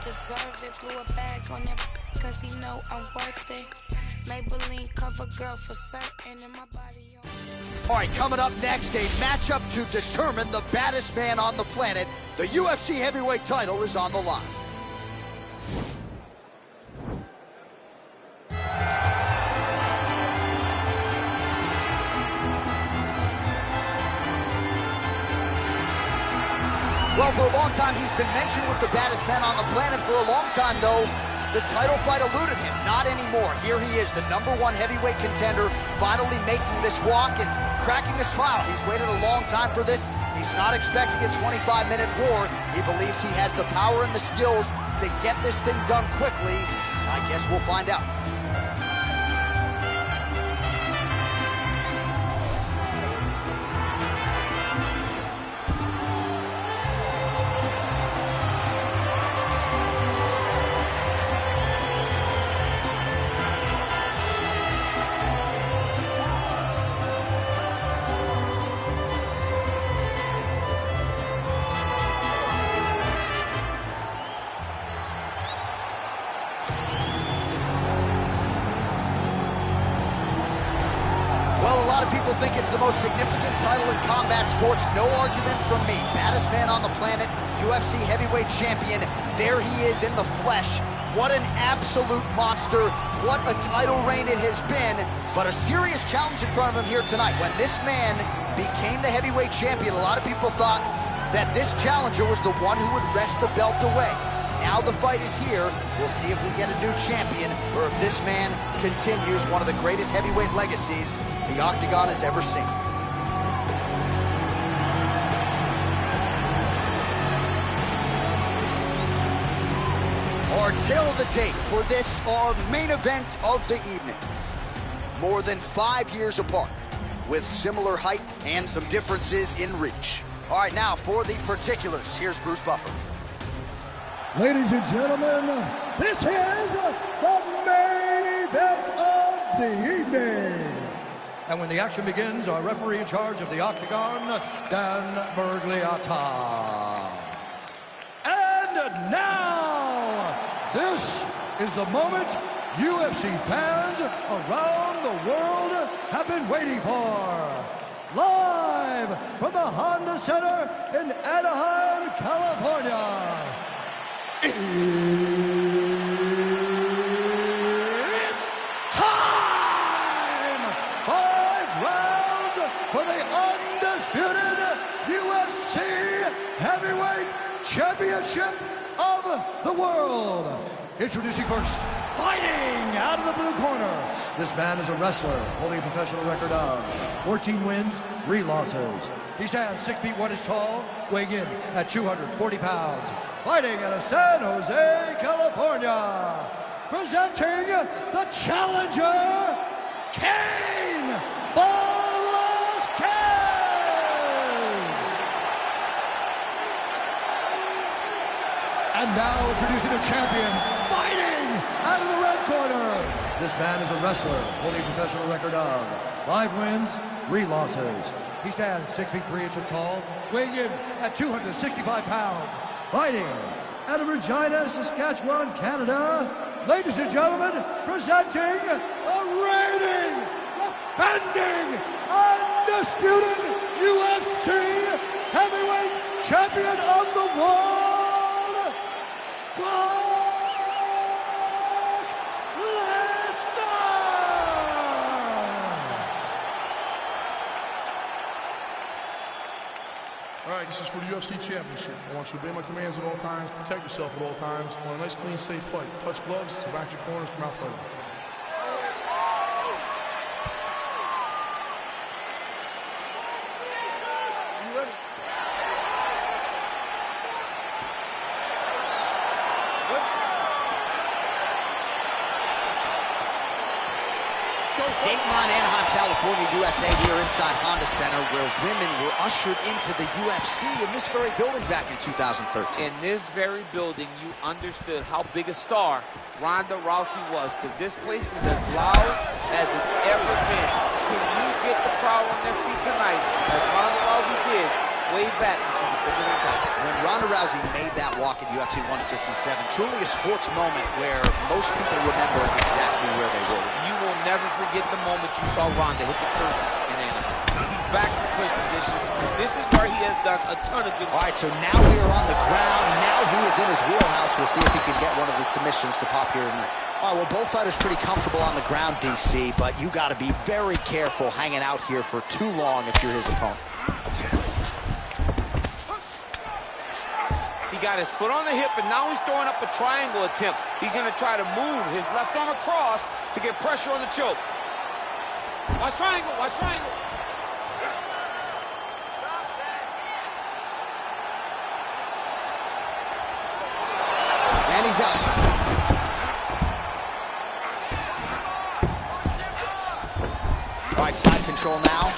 deserve it. Blew a bag on that cause he know I'm worth it. Maybelline cover girl for certain, and my body on. All right, coming up next, a matchup to determine the baddest man on the planet. The UFC heavyweight title is on the line. Well, for a long time, he's been mentioned with the baddest men on the planet. For a long time, though, the title fight eluded him. Not anymore. Here he is, the #1 heavyweight contender, finally making this walk and cracking a smile. He's waited a long time for this. He's not expecting a 25-minute war. He believes he has the power and the skills to get this thing done quickly. I guess we'll find out. People think it's the most significant title in combat sports. No argument from me. Baddest man on the planet, UFC heavyweight champion. There he is in the flesh. What an absolute monster. What a title reign it has been. But a serious challenge in front of him here tonight. When this man became the heavyweight champion, a lot of people thought that this challenger was the one who would wrest the belt away. Now the fight is here. We'll see if we get a new champion or if this man continues one of the greatest heavyweight legacies the Octagon has ever seen. Our tale of the tape for this, our main event of the evening. More than 5 years apart, with similar height and some differences in reach. All right, now for the particulars, here's Bruce Buffer. Ladies and gentlemen, this is the main event of the evening. And when the action begins, our referee in charge of the Octagon, Dan Bergliata. And now, this is the moment UFC fans around the world have been waiting for. Live from the Honda Center in Anaheim, California. It's time! 5 rounds for the undisputed UFC Heavyweight Championship of the world. Introducing first, fighting out of the blue corner. This man is a wrestler, holding a professional record of 14 wins, 3 losses. He stands 6 feet 1 inch tall, weighing in at 240 pounds. Fighting out of San Jose, California. Presenting the challenger, Cain Velasquez. And now introducing the champion, fighting out of the red corner. This man is a wrestler, holding a professional record of 5 wins, 3 losses. He stands 6 feet 3 inches tall, weighing in at 265 pounds. Fighting out of Regina, Saskatchewan, Canada. Ladies and gentlemen, presenting the reigning, defending, undisputed UFC heavyweight champion of the world, Lesnar! All right, this is for the UFC Championship. I want you to obey my commands at all times, protect yourself at all times. I want a nice, clean, safe fight. Touch gloves, back your corners, come out fighting. You ready? Dayton, Anaheim, California, USA, here inside Honda Center, where women were ushered into the UFC in this very building back in 2013. In this very building, you understood how big a star Ronda Rousey was, because this place was as loud as it's ever been. Can you get the crowd on their feet tonight, as Ronda Rousey did, way back, you should be thinking of that. When Ronda Rousey made that walk at UFC 157, truly a sports moment where most people remember exactly where they were. You will never forget the moment you saw Ronda hit the curb in Anaheim. He's back in the clinch position. This is where he has done a ton of good. All right, so now we are on the ground. Now he is in his wheelhouse. We'll see if he can get one of his submissions to pop here tonight. All right, well, both fighters pretty comfortable on the ground, DC, but you got to be very careful hanging out here for too long if you're his opponent. He got his foot on the hip, and now he's throwing up a triangle attempt. He's going to try to move his left arm across to get pressure on the choke. Watch triangle, watch triangle. And he's out. All right, side control now.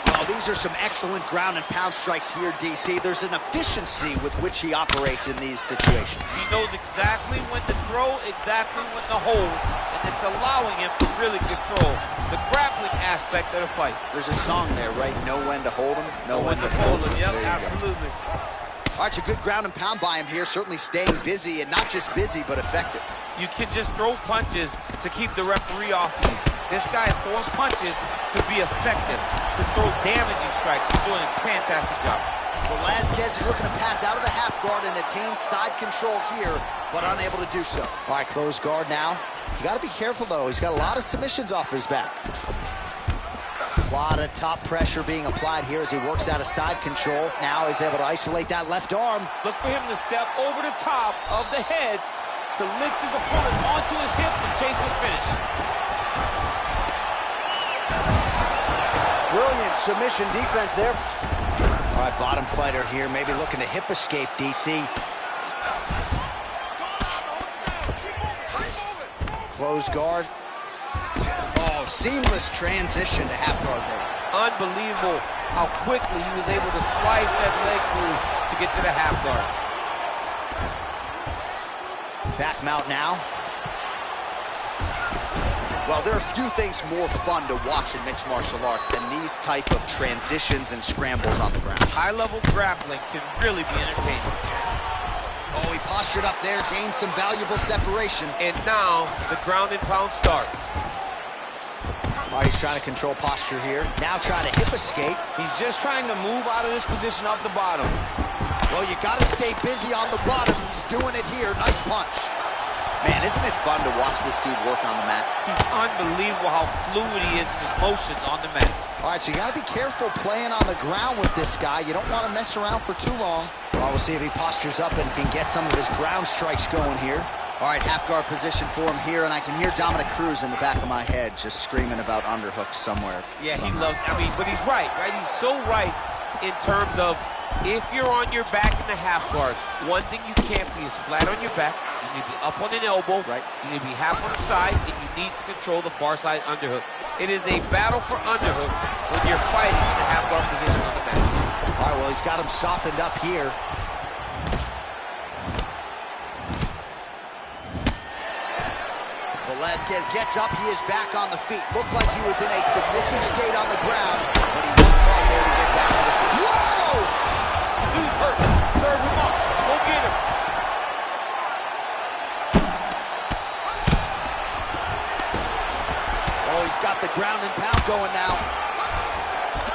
Well, these are some excellent ground and pound strikes here, DC. There's an efficiency with which he operates in these situations. He knows exactly when to throw, exactly when to hold, and it's allowing him to really control the grappling aspect of the fight. There's a song there, right? Know when to hold him, know when to fold him. Yep, There you absolutely. go. All right, so good ground and pound by him here, certainly staying busy, and not just busy, but effective. You can just throw punches to keep the referee off you. This guy is throwing punches to be effective, to throw damaging strikes. He's doing a fantastic job. Velasquez is looking to pass out of the half guard and attain side control here, but unable to do so. All right, closed guard now. You got to be careful, though. He's got a lot of submissions off his back. A lot of top pressure being applied here as he works out of side control. Now he's able to isolate that left arm. Look for him to step over the top of the head to lift his opponent onto his hip to chase his finish. Brilliant submission defense there. All right, bottom fighter here, maybe looking to hip escape, DC. Closed guard. Oh, seamless transition to half guard there. Unbelievable how quickly he was able to slice that leg through to get to the half guard. Back mount now. Well, there are few things more fun to watch in mixed martial arts than these type of transitions and scrambles on the ground. High-level grappling can really be entertaining. Oh, he postured up there, gained some valuable separation. And now the ground and pound starts. All right, he's trying to control posture here. Now trying to hip escape. He's just trying to move out of this position off the bottom. Well, you got to stay busy on the bottom. He's doing it here. Nice punch. Man, isn't it fun to watch this dude work on the mat? He's unbelievable how fluid he is in his motions on the mat. All right, so you got to be careful playing on the ground with this guy. You don't want to mess around for too long. Well, we'll see if he postures up and can get some of his ground strikes going here. All right, half guard position for him here, and I can hear Dominic Cruz in the back of my head just screaming about underhooks somewhere. Yeah, somehow. he loves, I mean, but he's right? He's so right in terms of if you're on your back in the half guard, one thing you can't be is flat on your back. You need to be up on an elbow. Right. You need to be half on the side, and you need to control the far side underhook. It is a battle for underhook when you're fighting in the half guard position on the mat. All right, well, he's got him softened up here. Velasquez gets up. He is back on the feet. Looked like he was in a submissive state on the ground, but he worked hard there to get back to the feet. Whoa! Dude's hurt. Serve him up. Go get him. Oh, he's got the ground and pound going now.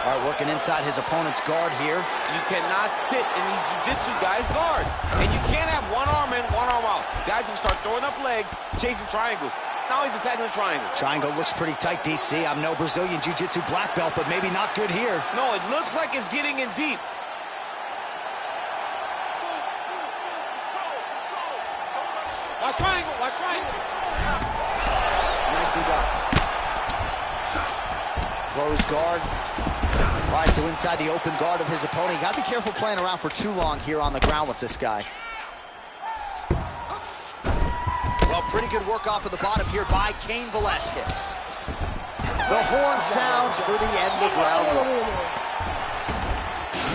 All right, working inside his opponent's guard here. You cannot sit in these jiu-jitsu guys' guard. And you can't have one arm in, one arm out. Guys can start throwing up legs, chasing triangles. Now he's attacking the triangle. Triangle looks pretty tight, DC. I'm no Brazilian jiu-jitsu black belt, but maybe not good here. No, it looks like it's getting in deep. Watch triangle, watch triangle. Nicely done. Closed guard. All right, so inside the open guard of his opponent. You got to be careful playing around for too long here on the ground with this guy. Well, pretty good work off of the bottom here by Cain Velasquez. The horn sounds for the end of round one.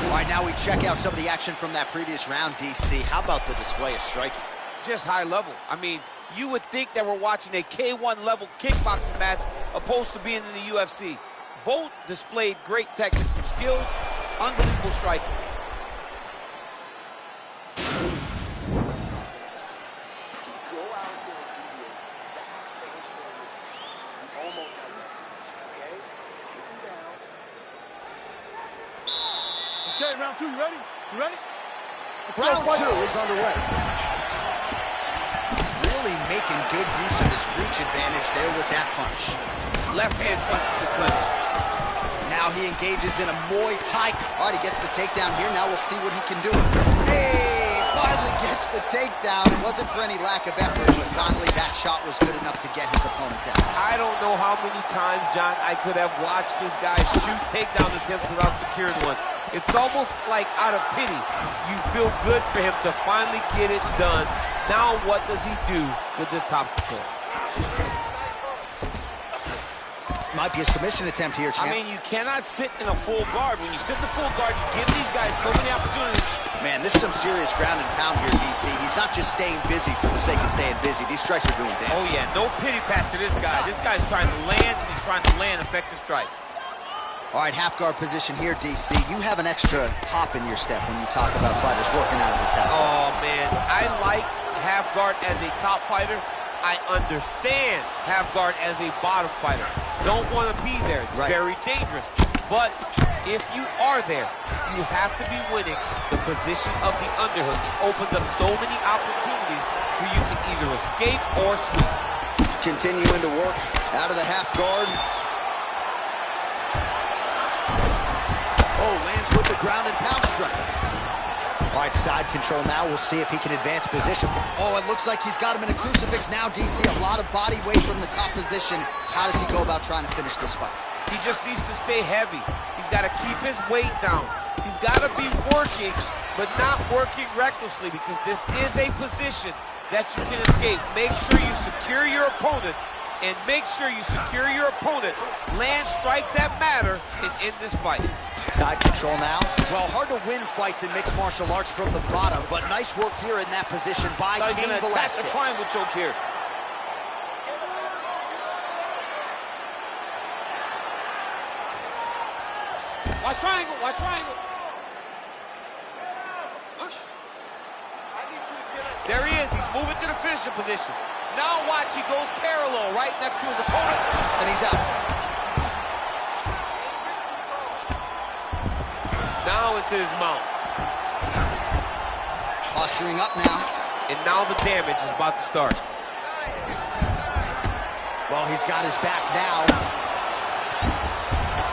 All right, now we check out some of the action from that previous round, DC. How about the display of striking? Just high level. I mean, you would think that we're watching a K1 level kickboxing match opposed to being in the UFC. Both displayed great technical skills, unbelievable striking. Round two, you ready? You ready? Round two is underway. Really making good use of his reach advantage there with that punch. Left hand punch to the clinch. Now he engages in a Muay Thai. All right, he gets the takedown here. Now we'll see what he can do. Hey, finally gets the takedown. It wasn't for any lack of effort, but finally that shot was good enough to get his opponent down. I don't know how many times, John, I could have watched this guy shoot takedown attempts without securing one. It's almost like out of pity. You feel good for him to finally get it done. Now what does he do with this top control? Might be a submission attempt here, champ. I mean, you cannot sit in a full guard. When you sit in the full guard, you give these guys so many opportunities. Man, this is some serious ground and pound here, DC. He's not just staying busy for the sake of staying busy. These strikes are doing damage. Oh, yeah. No pity pat to this guy. This guy's trying to land, and he's trying to land effective strikes. All right, half guard position here, DC. You have an extra hop in your step when you talk about fighters working out of this half guard. Oh, man. I like half guard as a top fighter. I understand half guard as a bottom fighter. Don't want to be there. It's very dangerous. But if you are there, you have to be winning the position of the underhook. It opens up so many opportunities for you to either escape or sweep. Continuing to work out of the half guard. Oh, lands with the ground and pound strike. All right, side control now. We'll see if he can advance position. Oh, it looks like he's got him in a crucifix now, DC. A lot of body weight from the top position. How does he go about trying to finish this fight? He just needs to stay heavy. He's got to keep his weight down. He's got to be working, but not working recklessly, because this is a position that you can escape. Make sure you secure your opponent, and make sure you secure your opponent. Land strikes that matter and end this fight. Side control now. Well, hard to win fights in mixed martial arts from the bottom, but nice work here in that position by Cain Velasquez. Attack a triangle choke here. Watch triangle, watch triangle. There he is, he's moving to the finishing position. Now watch, he goes parallel right next to his opponent. And he's out. Now into his mount. Posturing up now. And now the damage is about to start. Well, he's got his back now.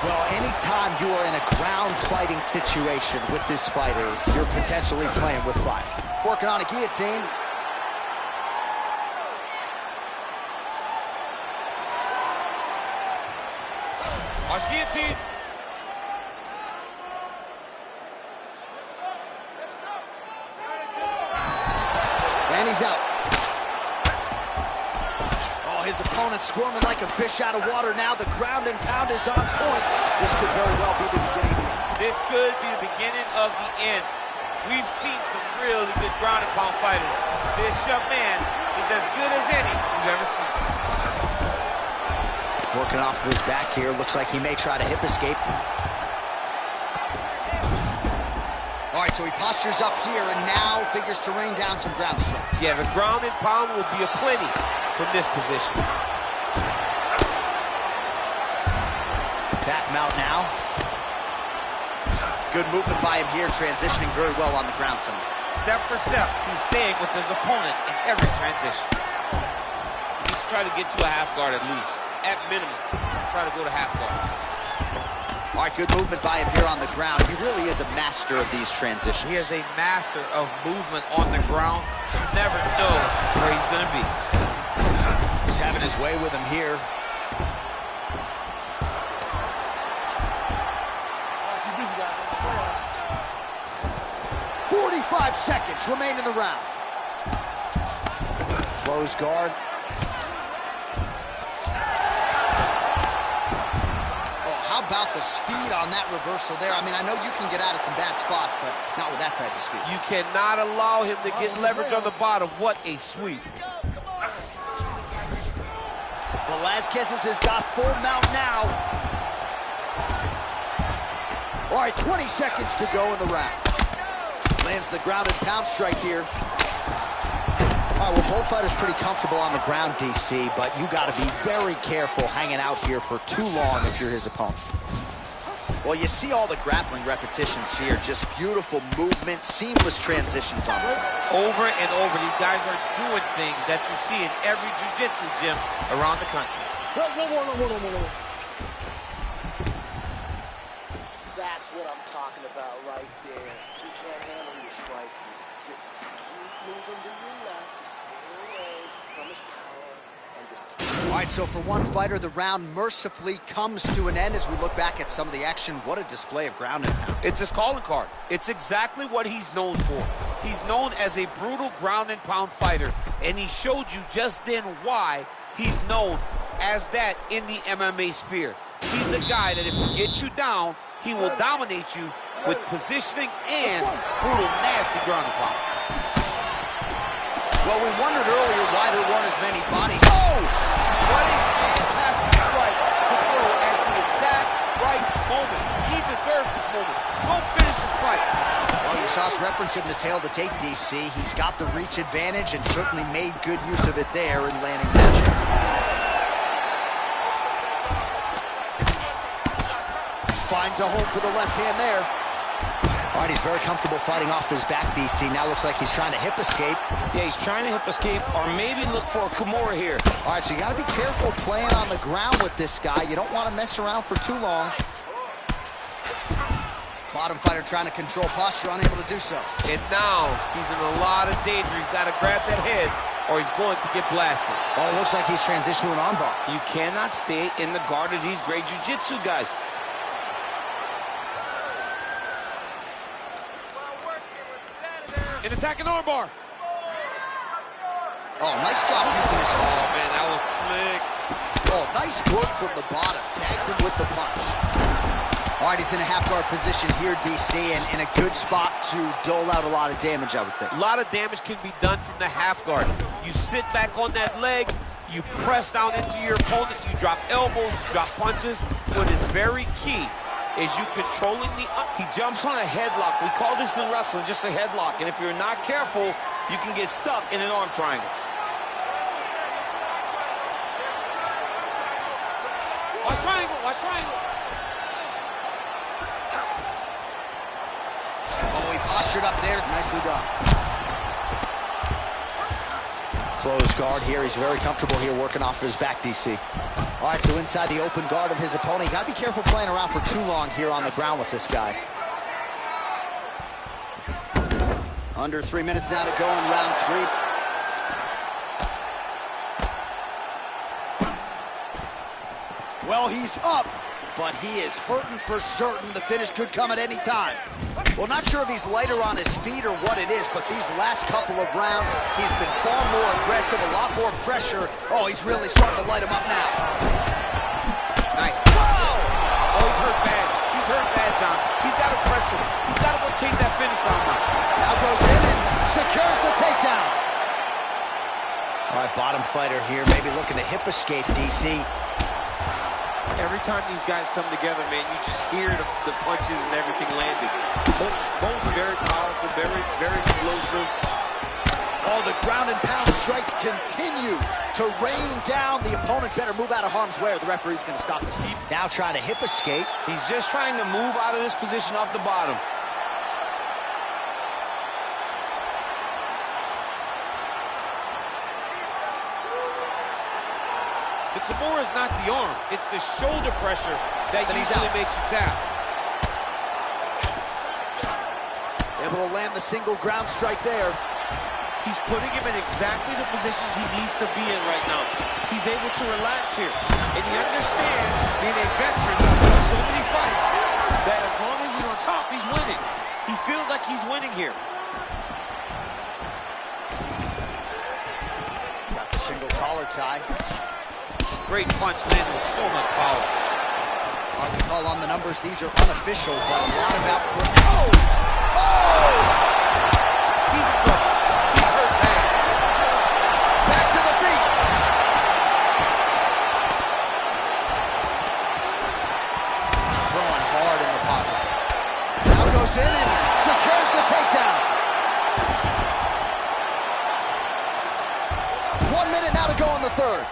Well, anytime you are in a ground fighting situation with this fighter, you're potentially playing with fire. Working on a guillotine. Watch guillotine. And he's out. Oh, his opponent squirming like a fish out of water now. The ground and pound is on point. This could very well be the beginning of the end. This could be the beginning of the end. We've seen some really good ground and pound fighters. This young man is as good as any we've ever seen. Working off of his back here. Looks like he may try to hip escape. All right, so he postures up here and now figures to rain down some ground strikes. Yeah, the ground and pound will be aplenty from this position. Back mount now. Good movement by him here, transitioning very well on the ground tonight. Step for step, he's staying with his opponent in every transition. He's trying to get to a half guard at least. At minimum, try to go to half guard. All right, good movement by him here on the ground. He really is a master of these transitions. He is a master of movement on the ground. You never know where he's going to be. He's having his way with him here. 45 seconds remain in the round. Close guard. How about the speed on that reversal there? I mean, I know you can get out of some bad spots, but not with that type of speed. You cannot allow him to get leverage on the bottom. What a sweep. Velasquez has got full mount now. All right, 20 seconds to go in the round. Lands the ground and pound strike here. All right, well, both fighters pretty comfortable on the ground, DC, but you got to be very careful hanging out here for too long if you're his opponent. Well, you see all the grappling repetitions here. Just beautiful movement, seamless transitions on it. Over and over, these guys are doing things that you see in every jiu-jitsu gym around the country. That's what I'm talking about right there. He can't handle your striking. Just keep moving to your left. Just stay away from his power and just keep. All right, so for one fighter, the round mercifully comes to an end as we look back at some of the action. What a display of ground and pound. It's his calling card. It's exactly what he's known for. He's known as a brutal ground and pound fighter, and he showed you just then why he's known as that in the MMA sphere. He's the guy that if he gets you down, he will dominate you with positioning and brutal, nasty ground and pound. Well, we wondered earlier why there weren't as many bodies. Oh! What a fantastic strike to throw at the exact right moment. He deserves this moment. Go finish this fight. Well, you saw us referencing the tail of the tape, DC. He's got the reach advantage and certainly made good use of it there in landing that jab. Finds a home for the left hand there. All right, he's very comfortable fighting off his back, DC. Now looks like he's trying to hip escape. Yeah, he's trying to hip escape or maybe look for a Kimura here. All right, so you got to be careful playing on the ground with this guy. You don't want to mess around for too long. Bottom fighter trying to control posture, unable to do so. And now he's in a lot of danger. He's got to grab that head or he's going to get blasted. Oh, it looks like he's transitioned to an armbar. You cannot stay in the guard of these great jiu-jitsu guys. An attacking armbar. Oh, nice job using his... Oh, man, that was slick. Oh, nice work from the bottom. Tags him with the punch. All right, he's in a half-guard position here, DC, and in a good spot to dole out a lot of damage, I would think. A lot of damage can be done from the half guard. You sit back on that leg, you press down into your opponent, you drop elbows, you drop punches. What is very key is you controlling the... He jumps on a headlock. We call this in wrestling just a headlock. And if you're not careful, you can get stuck in an arm triangle. Watch triangle, watch triangle. Oh, he postured up there. Nicely done. Closed guard here. He's very comfortable here working off of his back, DC. All right, so inside the open guard of his opponent. You got to be careful playing around for too long here on the ground with this guy. Under 3 minutes now to go in round 3. Well, he's up, but he is hurting for certain. The finish could come at any time. Well, not sure if he's lighter on his feet or what it is, but these last couple of rounds, he's been far more aggressive, a lot more pressure. Oh, he's really starting to light him up now. Nice. Wow! Oh, he's hurt bad. He's hurt bad, John. He's got to press him. He's got to go chase that finish down now. Now goes in and secures the takedown. All right, bottom fighter here, maybe looking to hip escape, DC. Every time these guys come together, man, you just hear the punches and everything landing. Both very powerful, very explosive. Oh, the ground and pound strikes continue to rain down. The opponent better move out of harm's way or the referee's going to stop this. Now trying to hip escape. He's just trying to move out of this position off the bottom. The Kimura is not the arm. It's the shoulder pressure that usually makes you tap. Able to land the single ground strike there. He's putting him in exactly the positions he needs to be in right now. He's able to relax here. And he understands, being a veteran of so many fights, that as long as he's on top, he's winning. He feels like he's winning here. Got the single collar tie. Great punch landed with so much power. Hard to call on the numbers. These are unofficial, but a lot of output. Oh! Oh! He's in trouble. He's hurt bad. Back to the feet. Throwing hard in the pocket. Now goes in and secures the takedown. 1 minute now to go in the third.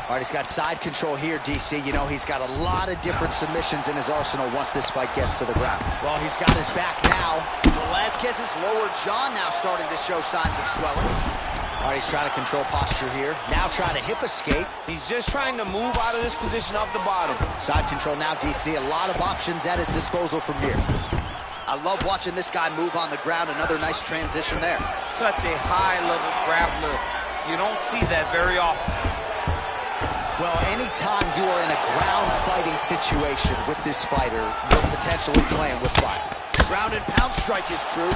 All right, he's got side control here, DC. You know, he's got a lot of different submissions in his arsenal once this fight gets to the ground. Well, he's got his back now. Velasquez's lower jaw now starting to show signs of swelling. All right, he's trying to control posture here. Now trying to hip escape. He's just trying to move out of this position up the bottom. Side control now, DC. A lot of options at his disposal from here. I love watching this guy move on the ground. Another nice transition there. Such a high-level grappler. You don't see that very often. Well, anytime you are in a ground fighting situation with this fighter, you're potentially playing with fire. Ground and pound strike is true.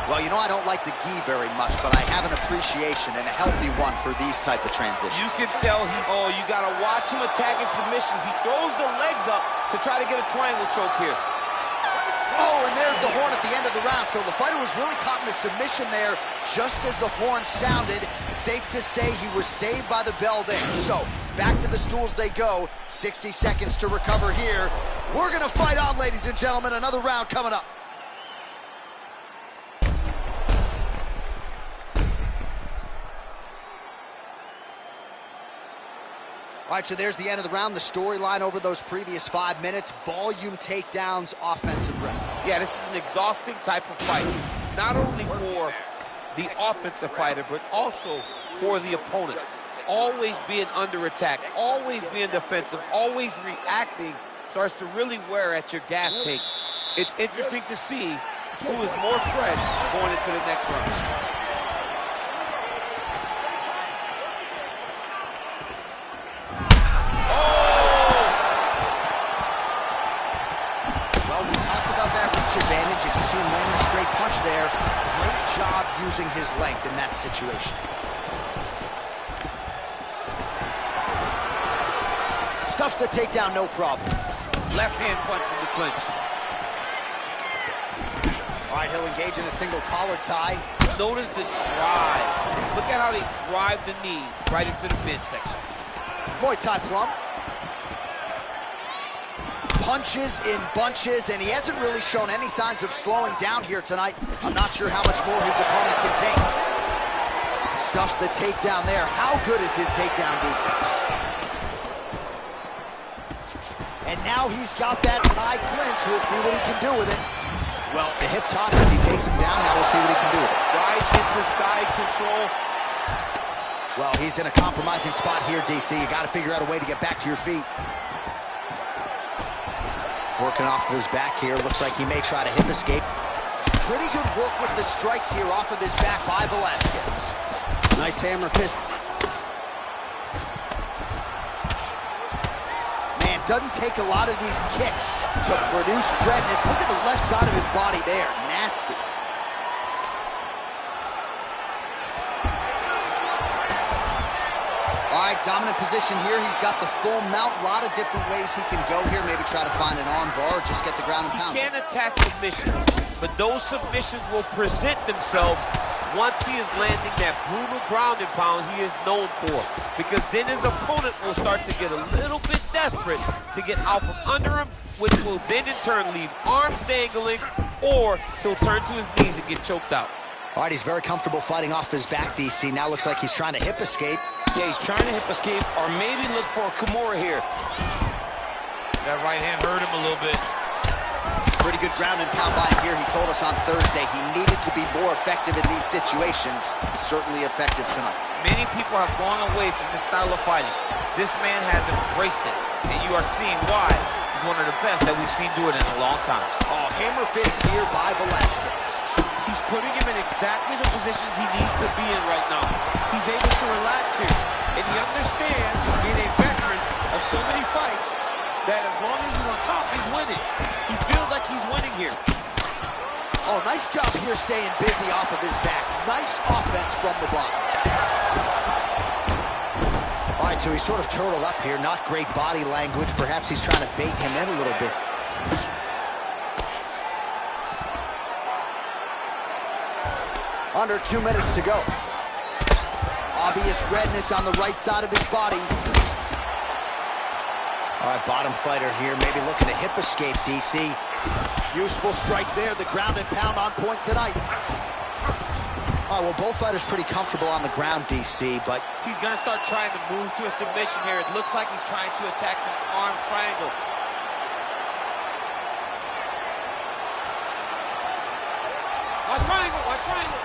Well, you know, I don't like the gi very much, but I have an appreciation and a healthy one for these type of transitions. You can tell you gotta watch him attacking submissions. He throws the legs up to try to get a triangle choke here. Oh, and there's the horn at the end of the round. So the fighter was really caught in a submission there just as the horn sounded. Safe to say he was saved by the bell there. So back to the stools they go. 60 seconds to recover here. We're going to fight on, ladies and gentlemen. Another round coming up. All right, so there's the end of the round. The storyline over those previous 5 minutes. Volume takedowns, offensive wrestling. Yeah, this is an exhausting type of fight. Not only for the offensive fighter, but also for the opponent. Always being under attack, always being defensive, always reacting starts to really wear at your gas tank. It's interesting to see who is more fresh going into the next round. Advantage as you see him land the straight punch there. Great job using his length in that situation. Stuffs the takedown, no problem. Left hand punch from the clinch. All right, he'll engage in a single collar tie. Notice the drive. Look at how they drive the knee right into the midsection. Muay Thai plum. Punches in bunches, and he hasn't really shown any signs of slowing down here tonight. I'm not sure how much more his opponent can take. Stuffs the takedown there. How good is his takedown defense? And now he's got that tie clinch. We'll see what he can do with it. Well, the hip toss as he takes him down. Now we'll see what he can do with it. Right into side control. Well, he's in a compromising spot here, DC. You got to figure out a way to get back to your feet. Working off of his back here. Looks like he may try to hip escape. Pretty good work with the strikes here off of his back by Velasquez. Nice hammer fist. Man, doesn't take a lot of these kicks to produce redness. Look at the left side of his body there. Nasty. All right, dominant position here. He's got the full mount. A lot of different ways he can go here. Maybe try to find an arm bar or just get the ground and pound. He can attack submissions, but those submissions will present themselves once he is landing that brutal ground and pound he is known for. Because then his opponent will start to get a little bit desperate to get out from under him, which will then in turn leave arms dangling, or he'll turn to his knees and get choked out. All right, he's very comfortable fighting off his back, DC. Now looks like he's trying to hip escape. Yeah, he's trying to hip escape or maybe look for a Kimura here. That right hand hurt him a little bit. Pretty good ground and pound by him here. He told us on Thursday he needed to be more effective in these situations. Certainly effective tonight. Many people have gone away from this style of fighting. This man has embraced it, and you are seeing why he's one of the best that we've seen do it in a long time. Oh, hammer fist here by Velasquez. He's putting him in exactly the positions he needs to be in right now. He's able to relax here, and he understands, being a veteran of so many fights, that as long as he's on top, he's winning. He feels like he's winning here. Oh, nice job here staying busy off of his back. Nice offense from the bottom. All right, so he's sort of turtled up here. Not great body language. Perhaps he's trying to bait him in a little bit. Under 2 minutes to go. Obvious redness on the right side of his body. All right, bottom fighter here, maybe looking to hip escape, DC. Useful strike there, the ground and pound on point tonight. All right, well, both fighters pretty comfortable on the ground, DC, but... He's going to start trying to move to a submission here. It looks like he's trying to attack an arm triangle. Watch triangle, watch triangle.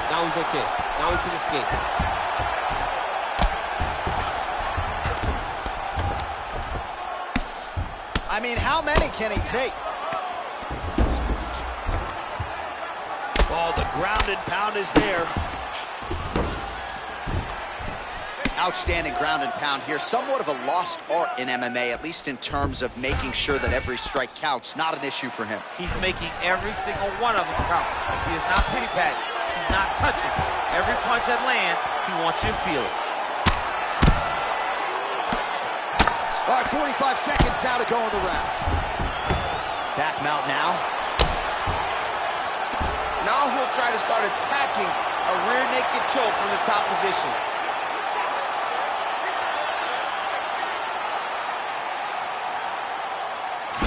Now he's okay. Now he can escape. I mean, how many can he take? Oh, the ground and pound is there. Outstanding ground and pound here. Somewhat of a lost art in MMA, at least in terms of making sure that every strike counts. Not an issue for him. He's making every single one of them count. He is not pity-patting. He's not touching. Every punch that lands, he wants you to feel it. All right, 45 seconds now to go in the round. Back mount now. Now he'll try to start attacking a rear naked choke from the top position.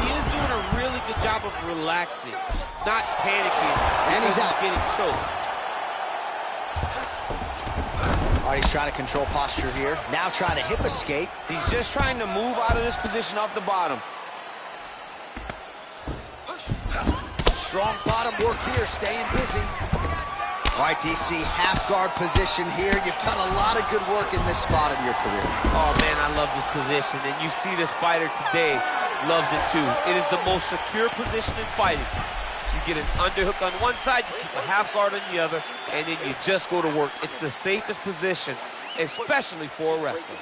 He is doing a really good job of relaxing, not panicking, and he's getting choked. All right, he's trying to control posture here. Now trying to hip escape. He's just trying to move out of this position off the bottom. Strong bottom work here, staying busy. All right, DC, half guard position here. You've done a lot of good work in this spot in your career. Oh, man, I love this position. And you see this fighter today loves it, too. It is the most secure position in fighting. You get an underhook on one side, you keep a half guard on the other, and then you just go to work. It's the safest position, especially for a wrestler.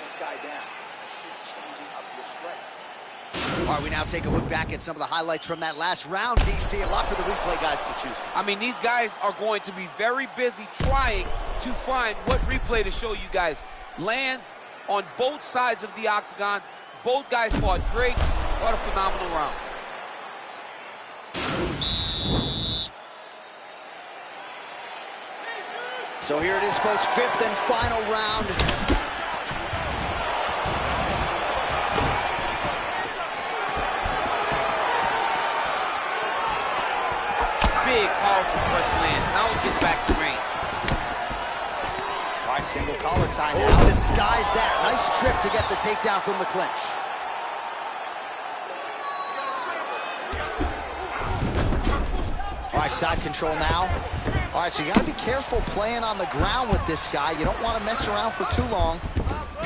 All right, we now take a look back at some of the highlights from that last round, DC. A lot for the replay guys to choose from. I mean, these guys are going to be very busy trying to find what replay to show you guys. Lands on both sides of the octagon. Both guys fought great. What a phenomenal round. So here it is, folks, fifth and final round. Big, powerful first land. Now he gets back to range. All right, single collar tie now. Disguise that. Nice trip to get the takedown from the clinch. All right, side control now. All right, so you got to be careful playing on the ground with this guy. You don't want to mess around for too long.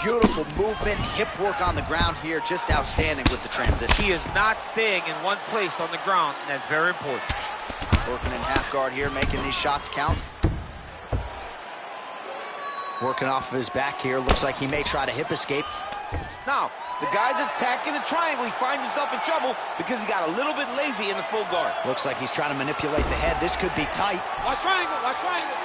Beautiful movement, hip work on the ground here. Just outstanding with the transition. He is not staying in one place on the ground, and that's very important. Working in half guard here, making these shots count. Working off of his back here. Looks like he may try to hip escape. Now, the guy's attacking the triangle. He finds himself in trouble because he got a little bit lazy in the full guard. Looks like he's trying to manipulate the head. This could be tight. Watch triangle, watch triangle.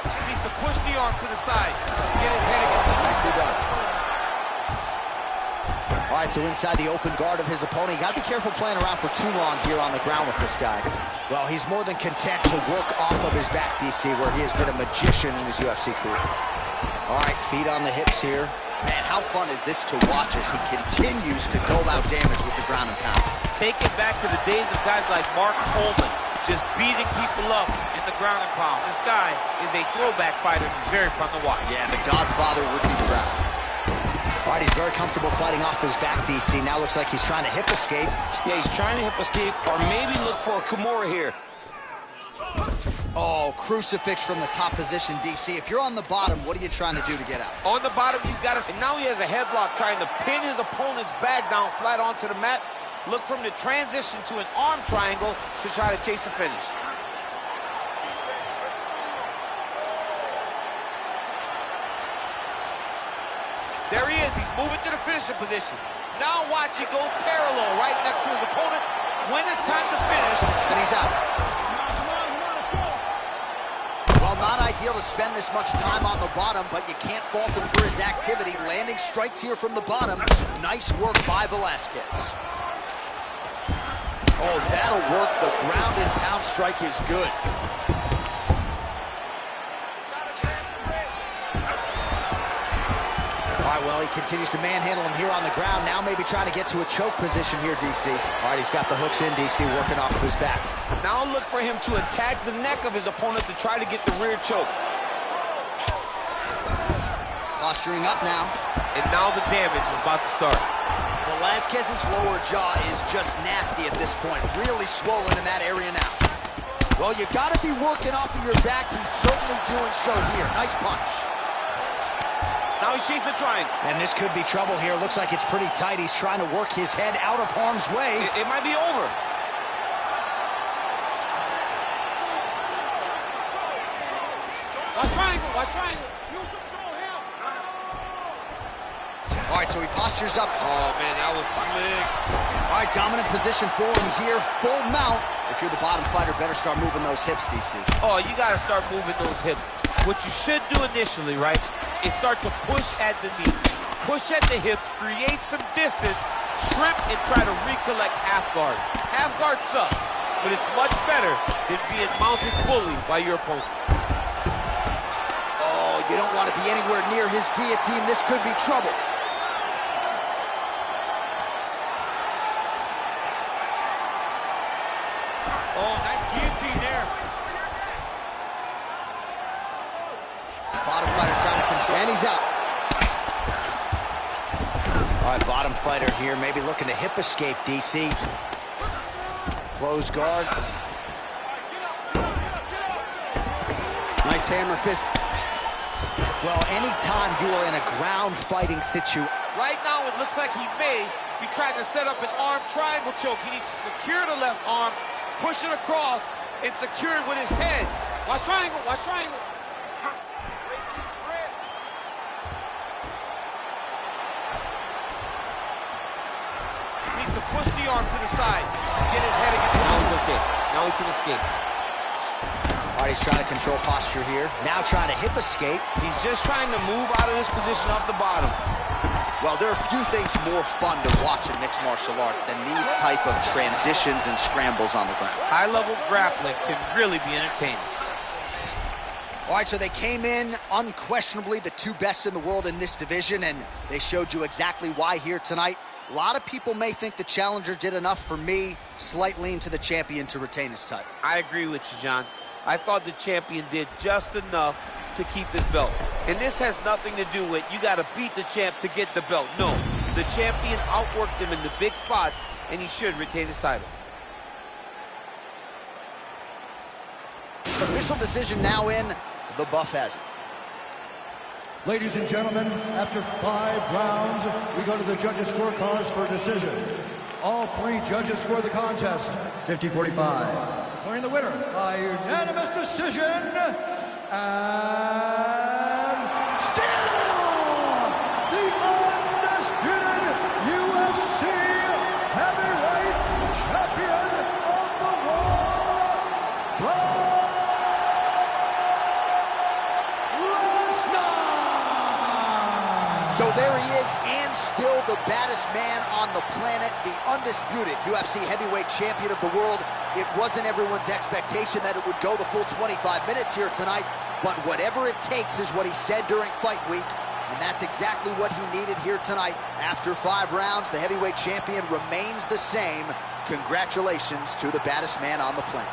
He needs to push the arm to the side. Get his head against the... Nicely done. All right, so inside the open guard of his opponent. You got to be careful playing around for too long here on the ground with this guy. Well, he's more than content to work off of his back, DC, where he has been a magician in his UFC career. All right, feet on the hips here. Man, how fun is this to watch as he continues to dole out damage with the ground and pound. Take it back to the days of guys like Mark Coleman, just beating people up in the ground and pound. This guy is a throwback fighter. He's very fun to watch. Yeah, the Godfather would be proud. All right, he's very comfortable fighting off his back, DC. Now looks like he's trying to hip escape. Yeah, he's trying to hip escape or maybe look for a Kimura here. Oh, crucifix from the top position, DC. If you're on the bottom, what are you trying to do to get out? On the bottom, you've got to... And now he has a headlock trying to pin his opponent's back down flat onto the mat. Look for him to transition to an arm triangle to try to chase the finish. There he is. He's moving to the finishing position. Now watch it go parallel right next to his opponent. When it's time to finish... And he's out. Well, not ideal to spend this much time on the bottom, but you can't fault him for his activity. Landing strikes here from the bottom. Nice work by Velasquez. Oh, that'll work. The ground and pound strike is good. All right, well, he continues to manhandle him here on the ground. Now maybe trying to get to a choke position here, DC. All right, he's got the hooks in, DC, working off of his back. Now look for him to attack the neck of his opponent to try to get the rear choke. Posturing up now. And now the damage is about to start. Velasquez's lower jaw is just nasty at this point. Really swollen in that area now. Well, you got to be working off of your back. He's certainly doing so here. Nice punch. Now he sees the triangle. And this could be trouble here. Looks like it's pretty tight. He's trying to work his head out of harm's way. It might be over. Watch triangle, watch triangle. All right, so he postures up. Oh, man, that was slick. All right, dominant position for him here. Full mount. If you're the bottom fighter, better start moving those hips, DC. Oh, you got to start moving those hips. What you should do initially, right, is start to push at the knees. Push at the hips, create some distance, shrimp, and try to recollect half guard. Half guard sucks, but it's much better than being mounted fully by your opponent. Oh, you don't want to be anywhere near his guillotine. This could be trouble. Oh, nice guillotine there. Bottom fighter trying to control. And he's out. All right, bottom fighter here, maybe looking to hip escape, DC. Close guard. Nice hammer fist. Well, anytime you are in a ground fighting situation. Right now, it looks like he may be trying to set up an arm triangle choke. He needs to secure the left arm, push it across, and secure it with his head. Watch triangle, watch triangle. He needs to push the arm to the side, get his head against the Now he's okay. Now he can escape. All right, he's trying to control posture here. Now trying to hip escape. He's just trying to move out of this position off the bottom. Well, there are few things more fun to watch in mixed martial arts than these type of transitions and scrambles on the ground. High-level grappling can really be entertaining. All right, so they came in unquestionably the two best in the world in this division, and they showed you exactly why here tonight. A lot of people may think the challenger did enough. For me, slight lean to the champion to retain his title. I agree with you, John. I thought the champion did just enough to keep his belt. And this has nothing to do with you got to beat the champ to get the belt. No, the champion outworked him in the big spots, and he should retain his title. Official decision now in. The buff has it. Ladies and gentlemen, after 5 rounds, we go to the judges' scorecards for a decision. All 3 judges score the contest 50-45. Declaring the winner by unanimous decision, and still the undisputed UFC heavyweight champion of the world, Lesnar! So there he is, and still the baddest man on the planet, the undisputed UFC heavyweight champion of the world. It wasn't everyone's expectation that it would go the full 25 minutes here tonight, but whatever it takes is what he said during fight week, and that's exactly what he needed here tonight. After 5 rounds, the heavyweight champion remains the same. Congratulations to the baddest man on the planet.